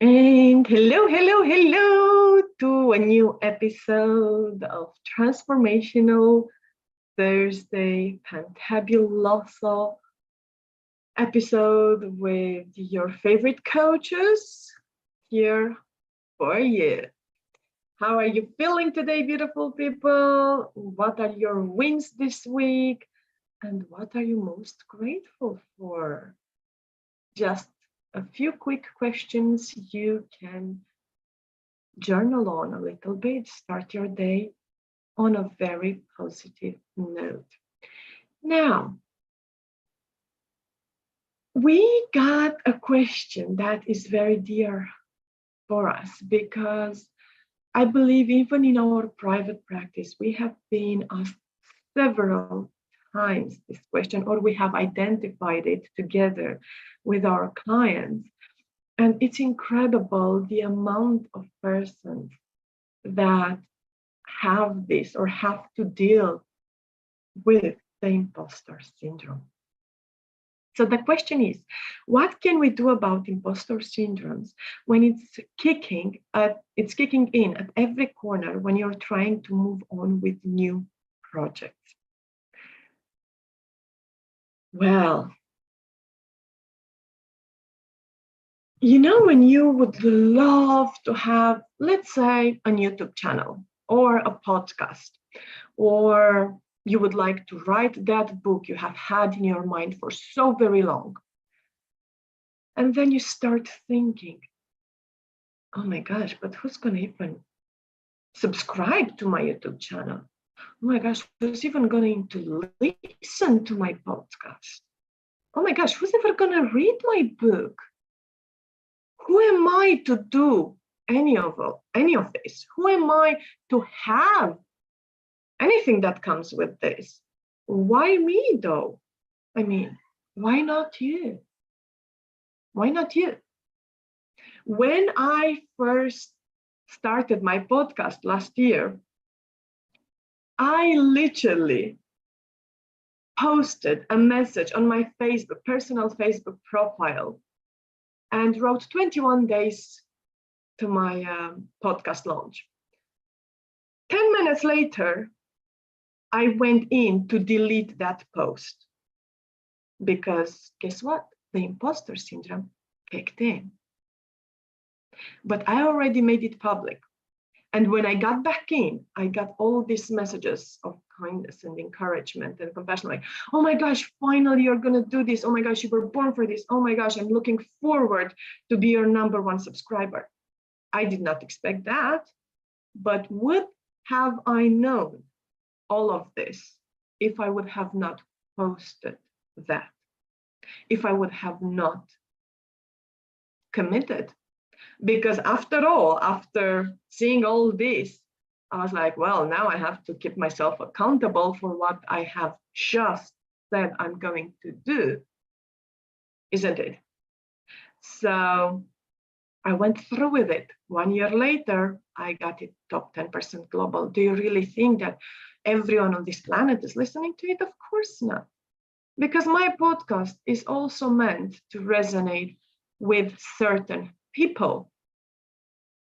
And hello to a new episode of Transformational Thursday Fantabuloso episode with your favorite coaches here for you. How are you feeling today, beautiful people? What are your wins this week? And what are you most grateful for? Just a few quick questions you can journal on a little bit, start your day on a very positive note. Now, we got a question that is very dear for us because I believe even in our private practice, we have been asked several times this question, or we have identified it together with our clients. And it's incredible the amount of persons that have this or have to deal with the imposter syndrome. So the question is, what can we do about imposter syndromes when it's kicking in at every corner when you're trying to move on with new projects? Well, when you would love to have, let's say, a YouTube channel or a podcast, or you would like to write that book you have had in your mind for so very long. And then you start thinking, oh my gosh, but who's going to even subscribe to my YouTube channel? Oh my gosh, who's even going to listen to my podcast? Oh my gosh, who's ever going to read my book? Who am I to do any of this? Who am I to have anything that comes with this? Why me though? I mean, why not you? Why not you? When I first started my podcast last year, I literally posted a message on my personal Facebook profile, and wrote 21 days to my podcast launch. 10 minutes later, I went in to delete that post because guess what? The imposter syndrome kicked in. But I already made it public. And when I got back in, I got all these messages of kindness and encouragement and compassion, like, oh my gosh, finally you're going to do this. Oh my gosh, you were born for this. Oh my gosh, I'm looking forward to be your #1 subscriber. I did not expect that, but would have I known all of this if I would have not posted that, if I would have not committed? Because after all, after seeing all this, I was like, well, now I have to keep myself accountable for what I have just said I'm going to do, isn't it? So I went through with it. 1 year later, I got it top 10% global. Do you really think that everyone on this planet is listening to it? Of course not. Because my podcast is also meant to resonate with certain people,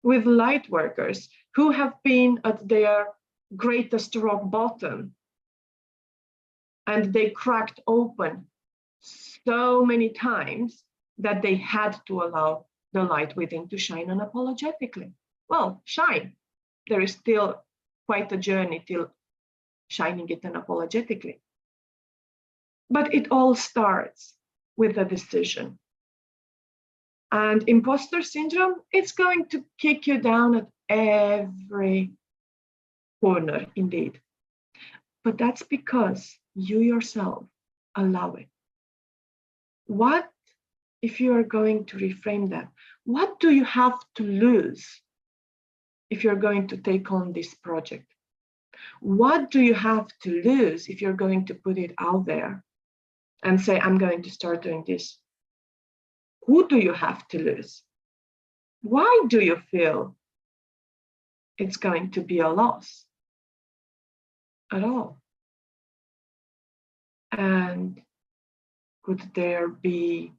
with light workers who have been at their greatest rock bottom, and they cracked open so many times that they had to allow the light within to shine unapologetically. Well, shine. There is still quite a journey till shining it unapologetically. But it all starts with a decision. And imposter syndrome, it's going to kick you down at every corner, indeed. But that's because you yourself allow it. What if you are going to reframe that? What do you have to lose if you're going to take on this project? What do you have to lose if you're going to put it out there and say, I'm going to start doing this? Who do you have to lose? Why do you feel it's going to be a loss at all? And could there be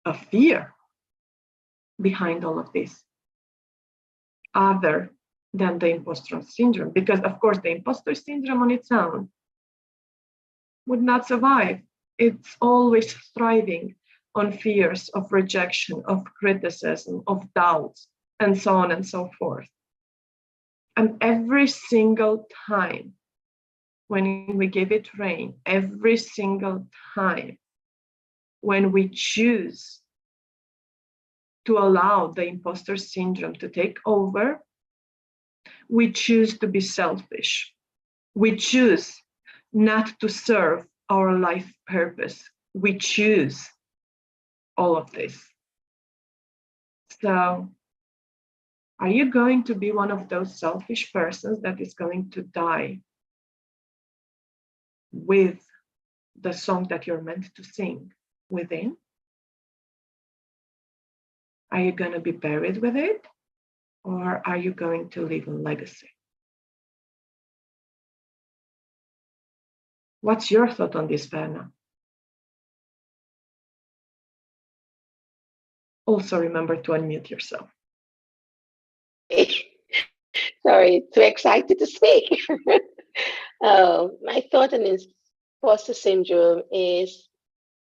a fear behind all of this other than the imposter syndrome? Because, of course, the imposter syndrome on its own would not survive. It's always thriving on fears of rejection, of criticism, of doubts, and so on and so forth. And every single time when we give it rein, every single time when we choose to allow the imposter syndrome to take over, we choose to be selfish. We choose not to serve our life purpose. We choose all of this. So, are you going to be one of those selfish persons that is going to die with the song that you're meant to sing within? Are you going to be buried with it? Or are you going to leave a legacy? What's your thought on this, Verna? Also remember to unmute yourself. Sorry, too excited to speak. My thought on imposter syndrome is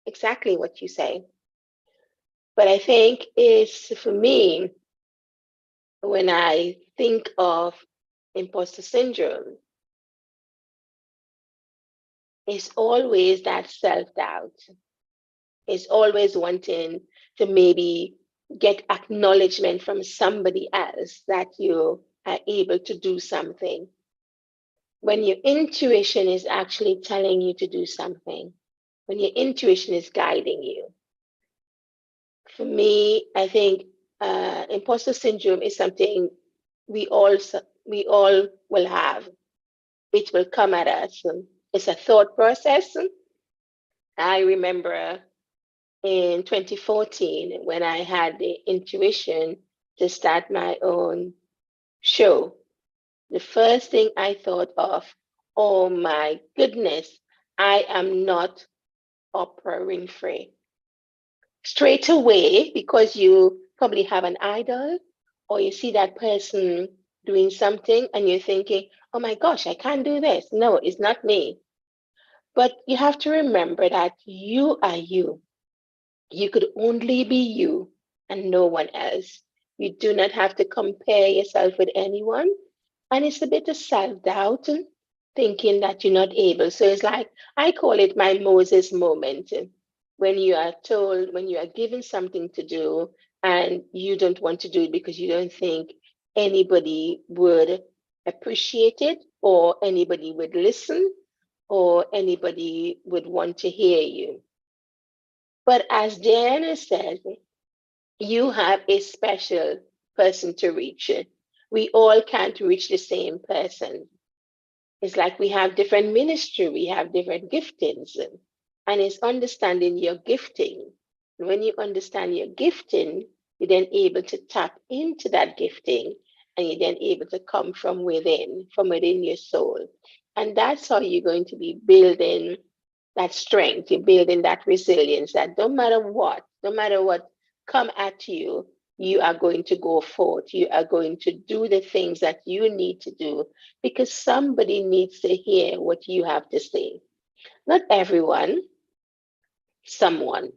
exactly what you say. But I think it's, for me, when I think of imposter syndrome, it's always that self-doubt. It's always wanting to maybe get acknowledgement from somebody else that you are able to do something, when your intuition is actually telling you to do something, when your intuition is guiding you. For me, I think imposter syndrome is something we all will have. It will come at us. It's a thought process. I remember in 2014 when I had the intuition to start my own show. The first thing I thought of, oh my goodness, I am not Oprah Winfrey. Straight away, because you probably have an idol or you see that person doing something and you're thinking, oh my gosh, I can't do this. No, it's not me. But you have to remember that you are you. You could only be you and no one else. You do not have to compare yourself with anyone. And it's a bit of self-doubt, thinking that you're not able. So it's like, I call it my Moses moment. When you are told, when you are given something to do and you don't want to do it because you don't think anybody would appreciate it or anybody would listen or anybody would want to hear you. But as Diana said, you have a special person to reach. We all can't reach the same person. It's like we have different ministry, we have different giftings, and it's understanding your gifting. When you understand your gifting, you're then able to tap into that gifting, and you're then able to come from within your soul. And that's how you're going to be building that strength, you're building that resilience, that no matter what come at you, you are going to go forth. You are going to do the things that you need to do because somebody needs to hear what you have to say. Not everyone, someone.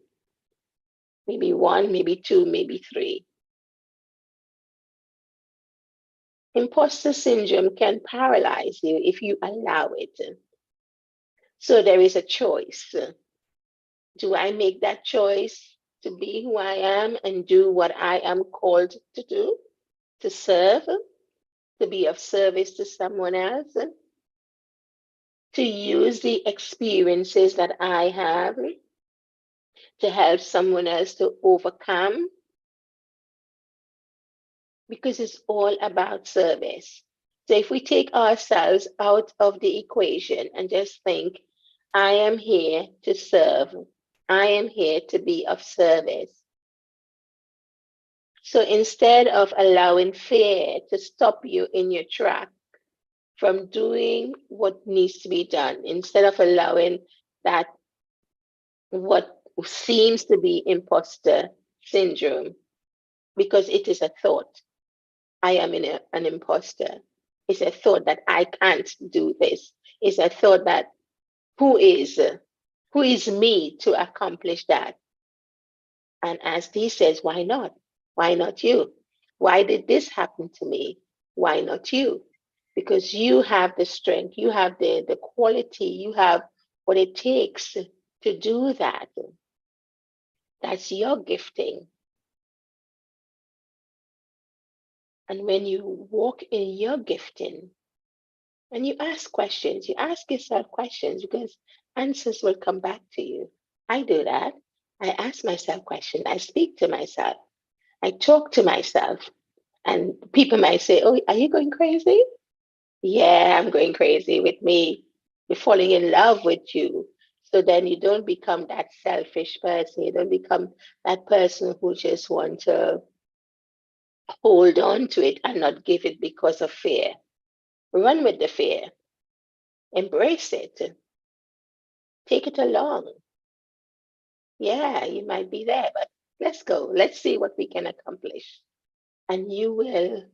Maybe one, maybe two, maybe three. Imposter syndrome can paralyze you if you allow it. So there is a choice. Do I make that choice to be who I am and do what I am called to do, to serve, to be of service to someone else, to use the experiences that I have to help someone else to overcome? Because it's all about service. So if we take ourselves out of the equation and just think, I am here to serve, I am here to be of service. So instead of allowing fear to stop you in your track from doing what needs to be done, instead of allowing that what seems to be imposter syndrome because it is a thought. I am an imposter. It's a thought that I can't do this. It's a thought that who is me to accomplish that? And as Dee says, why not? Why not you? Why did this happen to me? Why not you? Because you have the strength, you have the quality, you have what it takes to do that. That's your gifting. And when you walk in your gifting and you ask questions, you ask yourself questions because answers will come back to you. I do that. I ask myself questions. I speak to myself. I talk to myself. And people might say, oh, are you going crazy? Yeah, I'm going crazy with me. We're falling in love with you. So then you don't become that selfish person. You don't become that person who just want to hold on to it and not give it because of fear. Run with the fear. Embrace it. Take it along. Yeah, you might be there, but let's go. Let's see what we can accomplish. And you will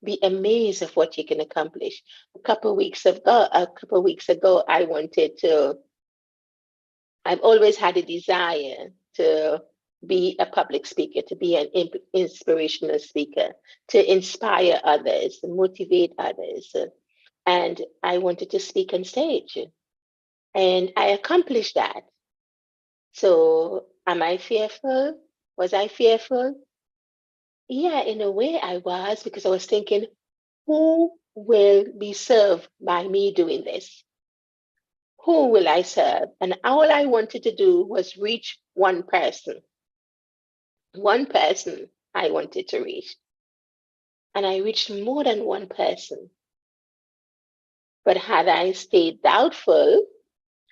be amazed of what you can accomplish. A couple of weeks ago, I've always had a desire to be a public speaker, to be an inspirational speaker, to inspire others, to motivate others. And I wanted to speak on stage. And I accomplished that. So am I fearful? Was I fearful? Yeah, in a way I was, because I was thinking, who will be served by me doing this? Who will I serve? And all I wanted to do was reach one person. One person I wanted to reach. And I reached more than one person. But had I stayed doubtful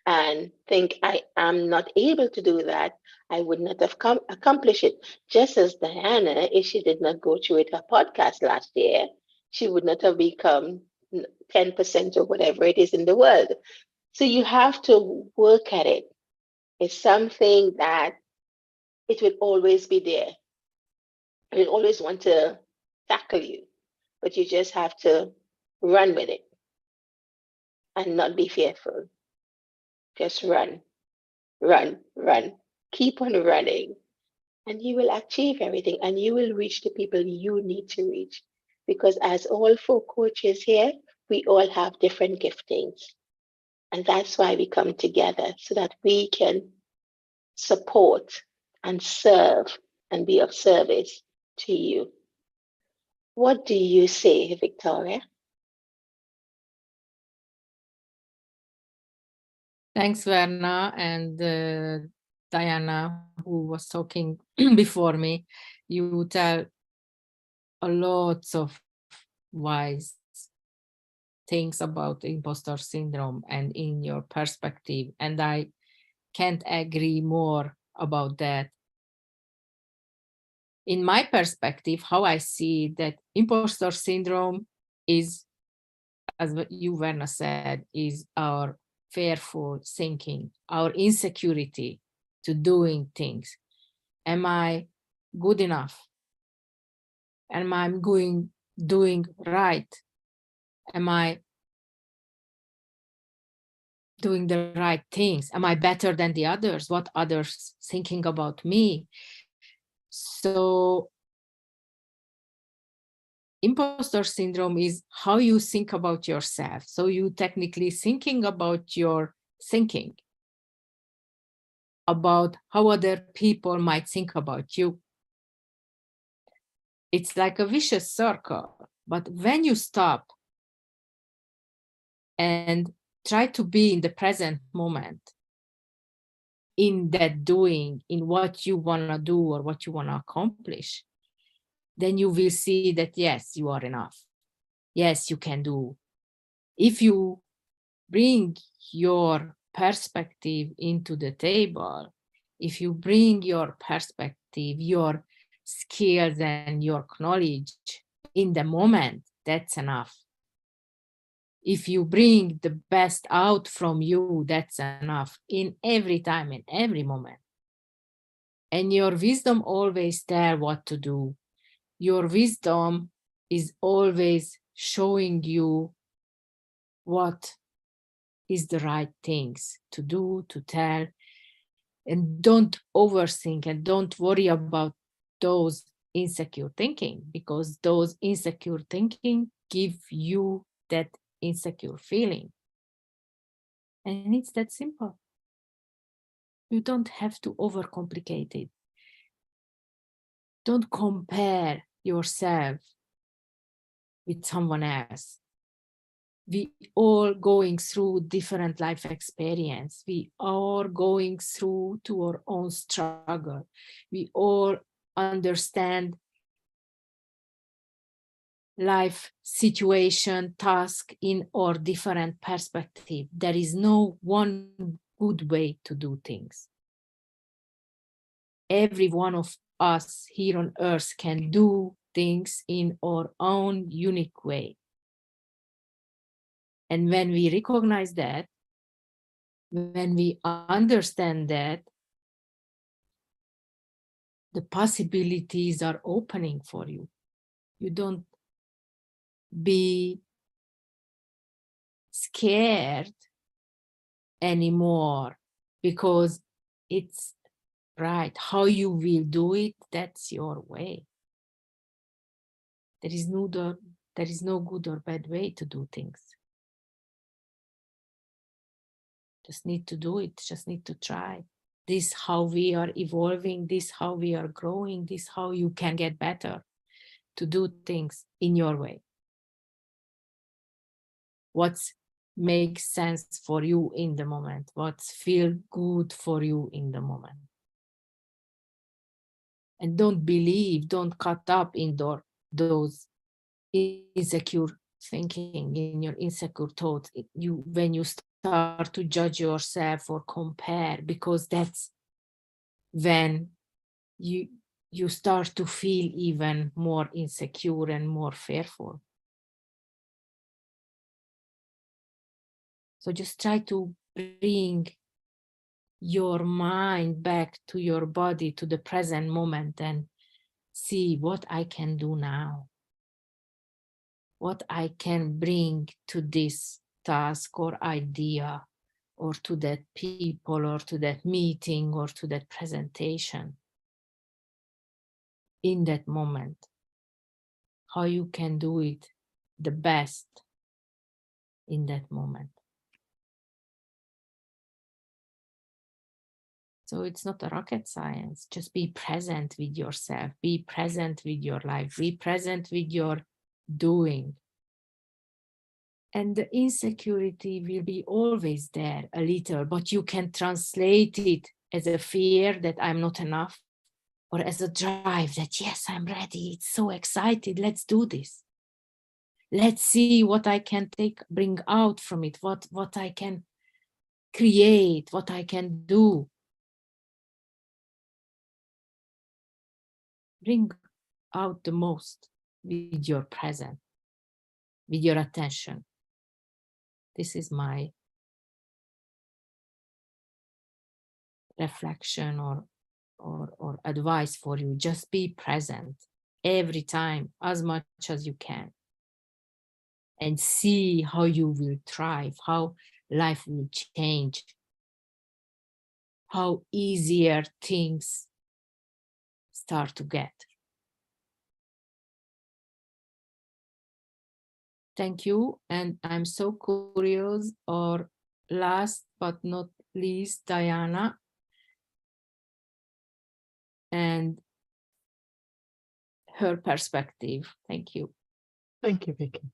and think I am not able to do that, I would not have accomplished it. Just as Diana, if she did not go through with her podcast last year, she would not have become 10% or whatever it is in the world. So you have to work at it. It's something that it will always be there. It will always want to tackle you, but you just have to run with it and not be fearful. Just run, run, run. Keep on running, and you will achieve everything, and you will reach the people you need to reach. Because as all four coaches here, we all have different giftings. And that's why we come together, so that we can support and serve and be of service to you. What do you say, Victoria? Thanks, Verna and Diana, who was talking before me. You tell a lot of wise things about imposter syndrome and in your perspective, and I can't agree more about that. In my perspective, how I see that imposter syndrome is, as you, Verna, said, is our fearful thinking, our insecurity to doing things. Am I good enough? Am I doing right? Am I doing the right things? Am I better than the others? What others thinking about me? So imposter syndrome is how you think about yourself. So you technically thinking about your thinking, about how other people might think about you. It's like a vicious circle. But when you stop and try to be in the present moment, in that doing, in what you want to do or what you want to accomplish, then you will see that, yes, you are enough. Yes, you can do. If you bring your perspective into the table, if you bring your perspective, your skills and your knowledge in the moment, that's enough. If you bring the best out from you, that's enough in every time, in every moment. And your wisdom always tell what to do. your wisdom is always showing you what is the right things to do, to tell, and don't overthink and don't worry about those insecure thinking, because those insecure thinking give you that insecure feeling. And it's that simple. You don't have to overcomplicate it. Don't compare yourself with someone else. We all going through different life experience. We are going through to our own struggle. We all understand life situation, task in our different perspective. There is no one good way to do things. Every one of us here on earth can do things in our own unique way. And when we recognize that, when we understand that, the possibilities are opening for you. You don't be scared anymore, because it's right. How you will do it, that's your way. There is no good or bad way to do things. Just need to do it, just need to try. This how we are evolving, this how we are growing, this how you can get better to do things in your way. What makes sense for you in the moment, what feels good for you in the moment. And don't cut up in those insecure thinking, in your insecure thoughts. When you start to judge yourself or compare, because that's when you start to feel even more insecure and more fearful. So just try to bring your mind back to your body, to the present moment, and see what I can do now, what I can bring to this task or idea, or to that people, or to that meeting, or to that presentation in that moment. How you can do it the best in that moment. So it's not a rocket science. Just be present with yourself, be present with your life, be present with your doing. And the insecurity will be always there a little, but you can translate it as a fear that I'm not enough, or as a drive that, yes, I'm ready, it's so excited, let's do this. Let's see what I can bring out from it, what I can create, what I can do. Bring out the most with your present, with your attention. This is my reflection or advice for you. Just be present every time as much as you can, and see how you will thrive, how life will change, how easier things start to get. Thank you. And I'm so curious, or last but not least, Diana, and her perspective. Thank you. Thank you, Vicky.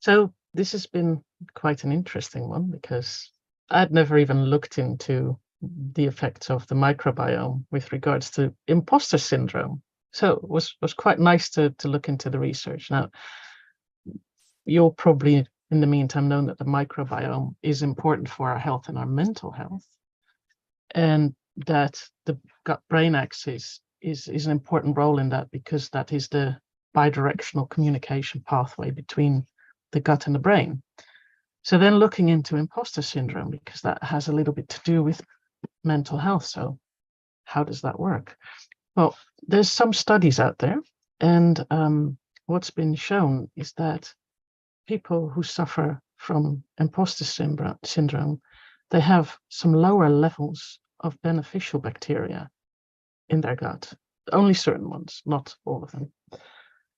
So this has been quite an interesting one, because I'd never even looked into the effects of the microbiome with regards to imposter syndrome. So it was quite nice to look into the research. Now, you'll probably, in the meantime, known that the microbiome is important for our health and our mental health, and that the gut-brain axis is an important role in that, because that is the bidirectional communication pathway between the gut and the brain. So then looking into imposter syndrome, because that has a little bit to do with mental health. So how does that work? Well, there's some studies out there And what's been shown is that people who suffer from imposter syndrome, they have some lower levels of beneficial bacteria in their gut, only certain ones, not all of them.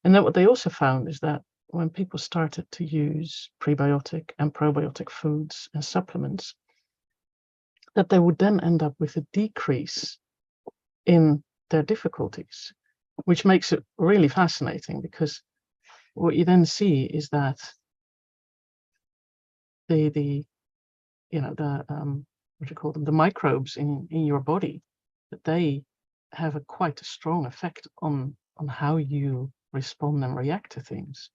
And then what they also found is that when people started to use prebiotic and probiotic foods and supplements, that they would then end up with a decrease in their difficulties, which makes it really fascinating, because what you then see is that the what do you call them, the microbes in your body, that they have quite a strong effect on how you respond and react to things.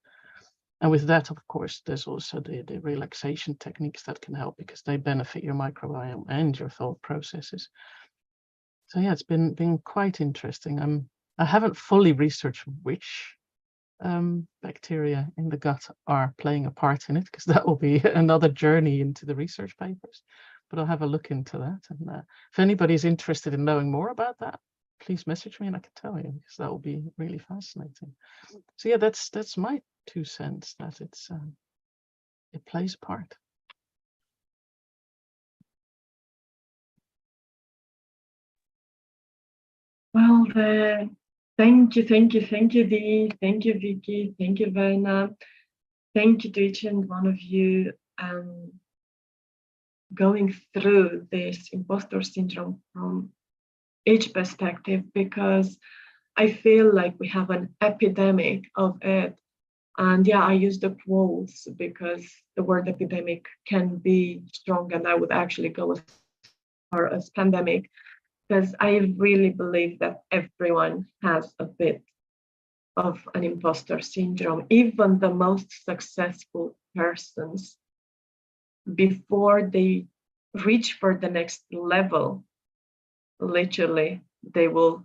And with that, of course, there's also the relaxation techniques that can help, because they benefit your microbiome and your thought processes. So yeah, it's been quite interesting. I haven't fully researched which bacteria in the gut are playing a part in it, because that will be another journey into the research papers. But I'll have a look into that. And if anybody's interested in knowing more about that, please message me and I can tell you, because that will be really fascinating. So yeah, that's my 2 cents, that it plays a part. Well, thank you, Dee, thank you, Vicky, thank you, Verna. Thank you to each and one of you going through this imposter syndrome from each perspective, because I feel like we have an epidemic of it. And yeah, I use the quotes because the word epidemic can be strong, and I would actually go as far as pandemic, because I really believe that everyone has a bit of an imposter syndrome. Even the most successful persons, before they reach for the next level, literally, they will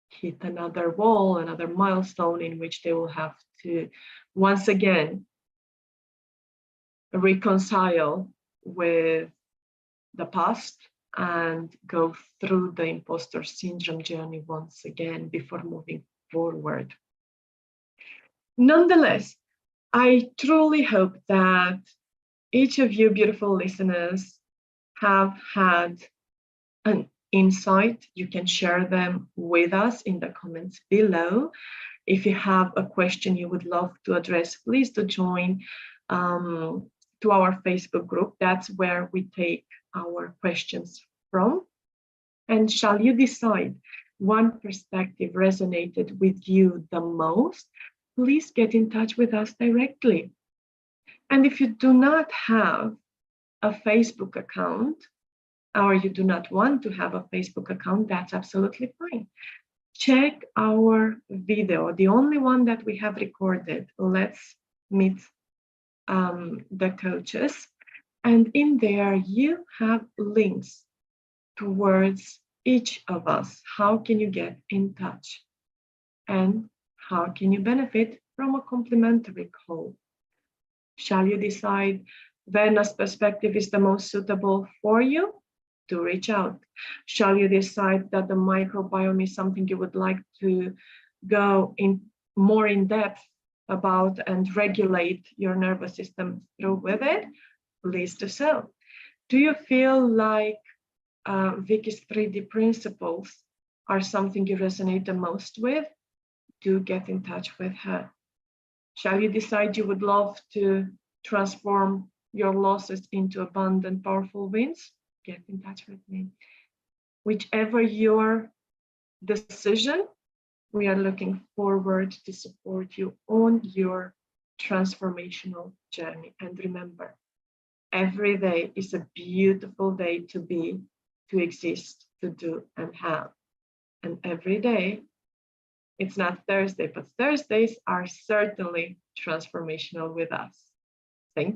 hit another wall, another milestone in which they will have to once again reconcile with the past and go through the imposter syndrome journey once again before moving forward. Nonetheless, I truly hope that each of you beautiful listeners have had an insight. You can share them with us in the comments below. If you have a question you would love to address, please do join to our Facebook group. That's where we take our questions from. And shall you decide one perspective resonated with you the most, please get in touch with us directly. And if you do not have a Facebook account, or you do not want to have a Facebook account, that's absolutely fine. Check our video, the only one that we have recorded, Let's Meet the Coaches. And in there, you have links towards each of us. How can you get in touch? And how can you benefit from a complimentary call? Shall you decide Verna's perspective is the most suitable for you? To reach out. Shall you decide that the microbiome is something you would like to go in more in depth about and regulate your nervous system through with it, please do so. Do you feel like Vicky's 3D principles are something you resonate the most with? Do get in touch with her. Shall you decide you would love to transform your losses into abundant, powerful wins? Get in touch with me. Whichever your decision, we are looking forward to support you on your transformational journey. And remember, every day is a beautiful day to be, to exist, to do, and have. And every day, it's not Thursday, but Thursdays are certainly transformational with us. Thank you.